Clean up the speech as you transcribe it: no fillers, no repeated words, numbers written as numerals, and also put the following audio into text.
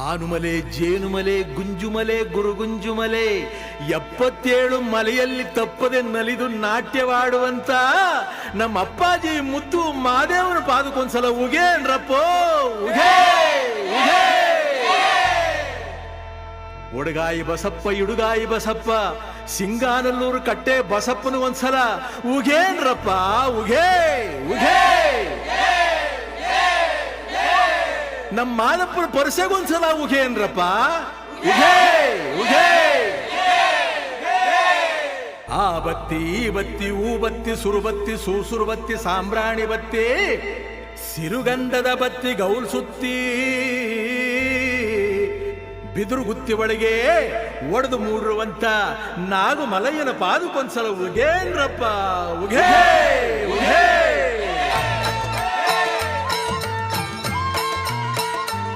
ಆನುಮಲೆ ಜೇನುಮಲೆ ಗುಂಜುಮಲೆ ಗುರುಗುಂಜುಮಲೆ 77 ಮಲೆಯಲ್ಲಿ ತಪ್ಪದೆ ನಲಿದು ನಾಟ್ಯವಾಡುವಂತ ನಮ್ಮ ಅಪ್ಪಾಜಿ ಮುತ್ತು ಮಾದೇವನ ಪಾದಕ್ಕೊಂದ್ಸಲ ಉಗೇನ್ರಪ್ಪೋ ಉಗೇ ಉಗೇ. ಒಡಗಾಯಿ ಬಸಪ್ಪ ಇಡುಗಾಯಿ ಬಸಪ್ಪ ಸಿಂಗಾನಲ್ಲೂರು ಕಟ್ಟೆ ಬಸಪ್ಪನ ಒಂದ್ಸಲ ಉಗೇನ್ರಪ್ಪ ಉಗೇ ಉಗೇ. ನಮ್ಮ ಮಾದಪ್ಪನ ಪರಸೆಗೊಂದ್ಸಲ ಉಗೇನ್ರಪ್ಪ ಉಗೇ ಉಗೇ. ಆ ಬತ್ತಿ ಈ ಬತ್ತಿ ಊ ಬತ್ತಿ ಸುರುಬತ್ತಿ ಸೂಸುರು ಬತ್ತಿ ಸಾಂಬ್ರಾಣಿ ಬತ್ತಿ ಸಿರುಗಂಧದ ಬತ್ತಿ ಗೌಲ್ ಸುತ್ತಿ ಬಿದುರು ಗುತ್ತಿ ಒಳಗೆ ಒಡೆದು ಮೂಡಿರುವಂತ ನಾಗು ಮಲಯ್ಯನ ಪಾದಕ್ಕೊಂದ್ಸಲ ಉಗೇನ್ರಪ್ಪ ಉಗೇ ಉಗೇ.